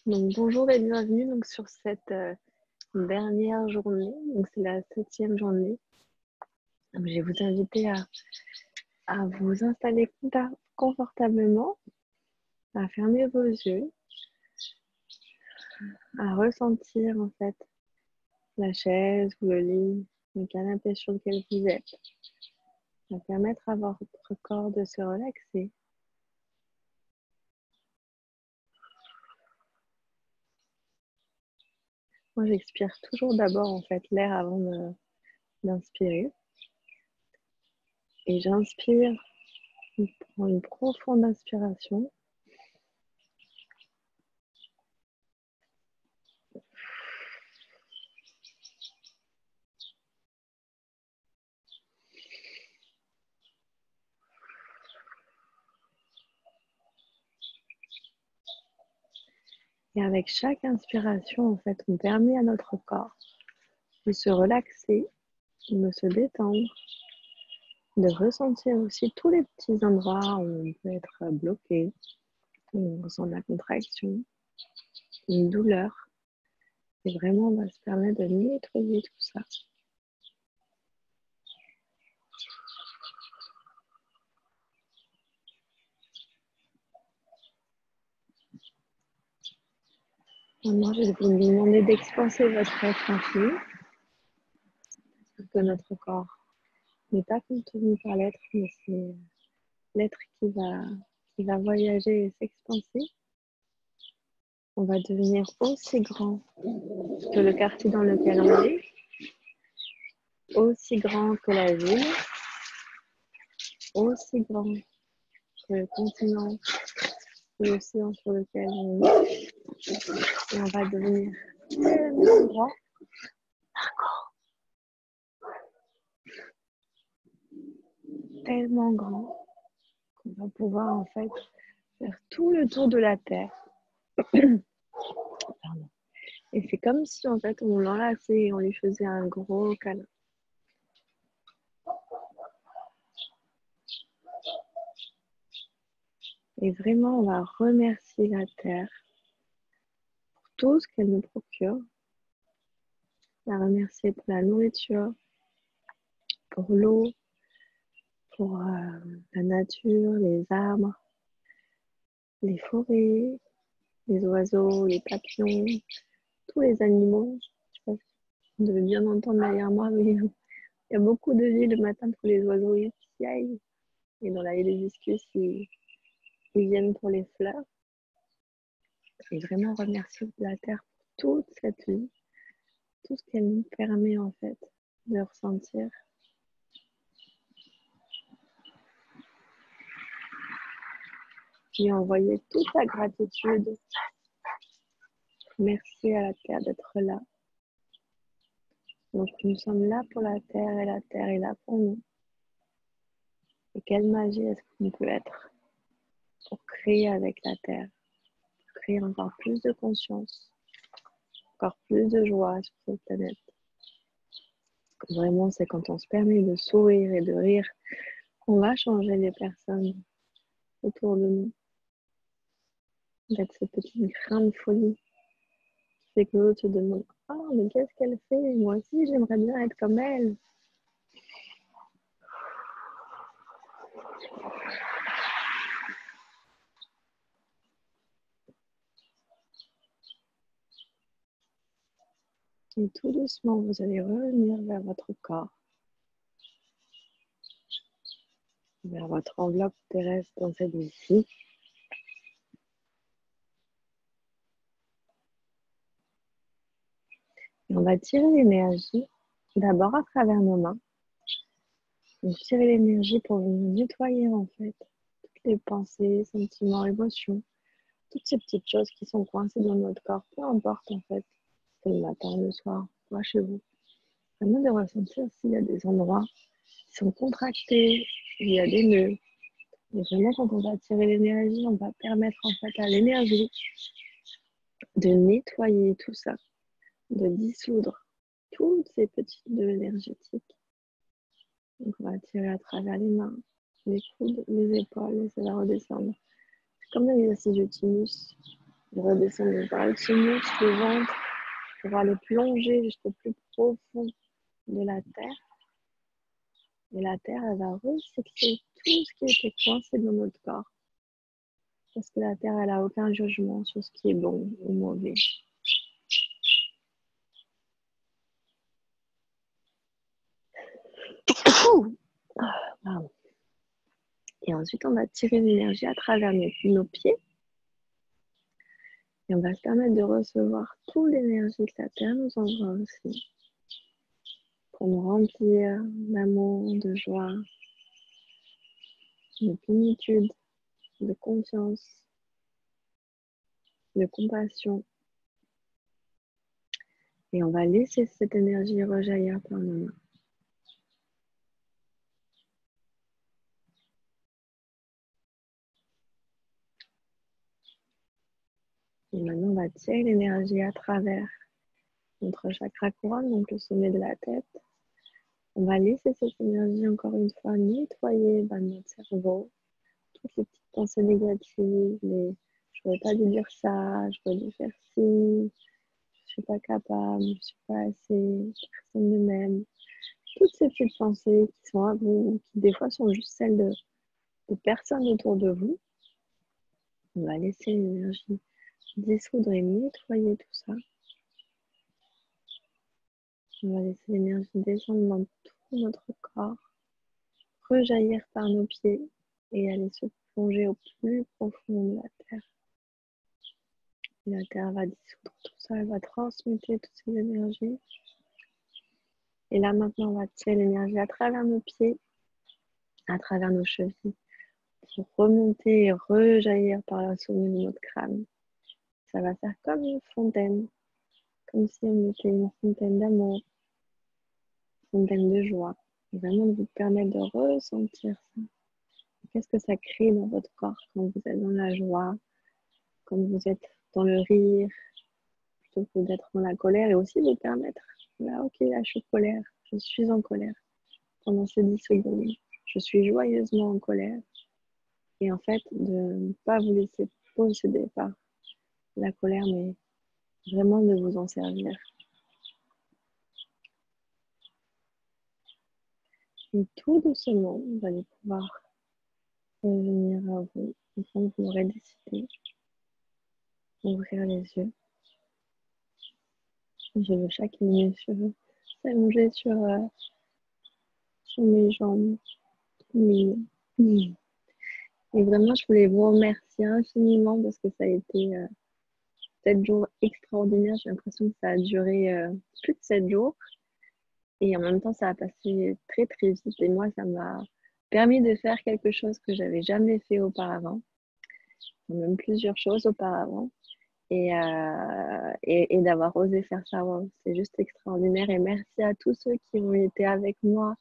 Donc bonjour et bienvenue donc, sur cette dernière journée. Donc c'est la 7e journée. Donc, je vais vous inviter à vous installer confortablement, à fermer vos yeux, à ressentir en fait la chaise ou le lit, le canapé sur lequel vous êtes, à permettre à votre corps de se relaxer. Moi j'expire toujours d'abord en fait l'air avant d'inspirer. Et j'inspire, je prends une profonde inspiration. Et avec chaque inspiration, en fait, on permet à notre corps de se relaxer, de se détendre, de ressentir aussi tous les petits endroits où on peut être bloqué, où on ressent de la contraction, une douleur. Et vraiment, on va se permettre de nettoyer tout ça. Maintenant, je vais vous demander d'expanser votre être infini, pour que notre corps n'est pas contenu par l'être, mais c'est l'être qui va voyager et s'expanser. On va devenir aussi grand que le quartier dans lequel on est, aussi grand que la ville, aussi grand que le continent, l'océan sur lequel on est. Et on va devenir tellement grand, tellement grand, qu'on va pouvoir en fait faire tout le tour de la Terre. Pardon. Et c'est comme si en fait on l'enlaçait et on lui faisait un gros câlin. Et vraiment, on va remercier la Terre pour tout ce qu'elle nous procure. La remercier pour la nourriture, pour l'eau, pour la nature, les arbres, les forêts, les oiseaux, les papillons, tous les animaux. Je sais pas si vous devez bien entendre derrière moi, mais il y a beaucoup de vie le matin pour les oiseaux qui aillent. Et dans la haie d'hibiscus, ils viennent pour les fleurs. Et vraiment remercier la Terre pour toute cette vie, tout ce qu'elle nous permet en fait de ressentir. Puis envoyer toute la gratitude. Merci à la Terre d'être là. Donc nous sommes là pour la Terre et la Terre est là pour nous. Et quelle magie est-ce qu'on peut être pour créer avec la Terre, pour créer encore plus de conscience, encore plus de joie sur cette planète. Vraiment, c'est quand on se permet de sourire et de rire qu'on va changer les personnes autour de nous. D'être ce petit grain de folie qui fait que l'autre se demande « Oh, mais qu'est-ce qu'elle fait? Moi aussi, j'aimerais bien être comme elle. » Et tout doucement, vous allez revenir vers votre corps, vers votre enveloppe terrestre dans cette vie-ci. Et on va tirer l'énergie d'abord à travers nos mains. Donc, tirer l'énergie pour venir nettoyer en fait toutes les pensées, sentiments, émotions, toutes ces petites choses qui sont coincées dans notre corps, peu importe en fait, c'est le matin, le soir, quoi chez vous. Vraiment de ressentir s'il y a des endroits qui sont contractés, il y a des nœuds. Et vraiment, quand on va tirer l'énergie, on va permettre en fait à l'énergie de nettoyer tout ça, de dissoudre toutes ces petites nœuds énergétiques. Donc, on va tirer à travers les mains, les coudes, les épaules, et ça va redescendre. C'est comme dans l'exercice du thymus. redescendre par le sinus, le ventre, pour aller plonger jusqu'au plus profond de la terre. Et la terre, elle va recycler tout ce qui était coincé dans notre corps. Parce que la terre, elle n'a aucun jugement sur ce qui est bon ou mauvais. Et ensuite, on va tirer l'énergie à travers nos pieds. Et on va se permettre de recevoir toute l'énergie que la terre nous envoie aussi. Pour nous remplir d'amour, de joie, de plénitude, de confiance, de compassion. Et on va laisser cette énergie rejaillir par nos mains. Et maintenant, on va tirer l'énergie à travers notre chakra couronne, donc le sommet de la tête. On va laisser cette énergie encore une fois nettoyer notre cerveau, toutes les petites pensées négatives, j'aurais pas dû dire ça, j'aurais dû faire ci, je suis pas capable, je suis pas assez, personne ne m'aime. Toutes ces petites pensées qui sont à vous, qui des fois sont juste celles de personnes autour de vous. On va laisser l'énergie dissoudre et nettoyer tout ça. On va laisser l'énergie descendre dans tout notre corps, rejaillir par nos pieds et aller se plonger au plus profond de la terre. Et la terre va dissoudre tout ça, elle va transmuter toutes ces énergies. Et là maintenant, on va tirer l'énergie à travers nos pieds, à travers nos chevilles, pour remonter et rejaillir par la sommet de notre crâne. Ça va faire comme une fontaine, comme si on était une fontaine d'amour, une fontaine de joie. Et vraiment de vous permettre de ressentir ça. Qu'est-ce que ça crée dans votre corps quand vous êtes dans la joie, quand vous êtes dans le rire, plutôt que d'être dans la colère, et aussi vous permettre, là, ok, là je suis colère, je suis en colère. Pendant ces 10 secondes, je suis joyeusement en colère. Et en fait, de ne pas vous laisser posséder par la colère, mais vraiment de vous en servir. Et tout doucement, vous allez pouvoir revenir à vous, quand vous l'aurez décidé, ouvrir les yeux. Je le chat qui mes cheveux s'allonger sur mes jambes. Oui. Et vraiment, je voulais vous remercier infiniment parce que ça a été 7 jours extraordinaires. J'ai l'impression que ça a duré plus de 7 jours. Et en même temps, ça a passé très très vite. Et moi, ça m'a permis de faire quelque chose que j'avais jamais fait auparavant. Même plusieurs choses auparavant. Et d'avoir osé faire ça. Wow, c'est juste extraordinaire. Et merci à tous ceux qui ont été avec moi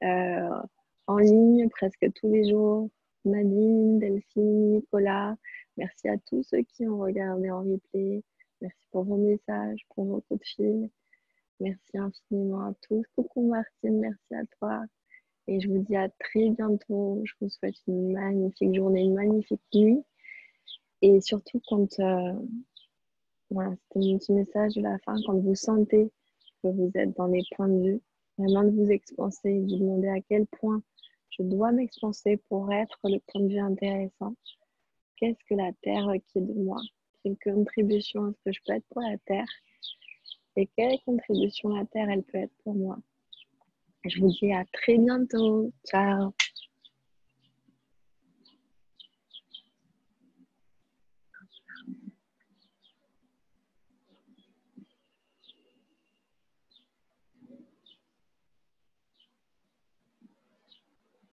en ligne presque tous les jours. Nadine, Delphine, Nicolas. Merci à tous ceux qui ont regardé en replay. Merci pour vos messages, pour vos coups de fil. Merci infiniment à tous. Coucou Martine, merci à toi. Et je vous dis à très bientôt. Je vous souhaite une magnifique journée, une magnifique nuit. Et surtout quand, voilà, c'était mon petit message de la fin, quand vous sentez que vous êtes dans les points de vue, vraiment de vous expanser, de vous demander à quel point je dois m'expanser pour être le point de vue intéressant. Qu'est-ce que la Terre requiert de moi? Quelle contribution est-ce que je peux être pour la Terre? Et quelle contribution la Terre, elle peut être pour moi? Je vous dis à très bientôt. Ciao!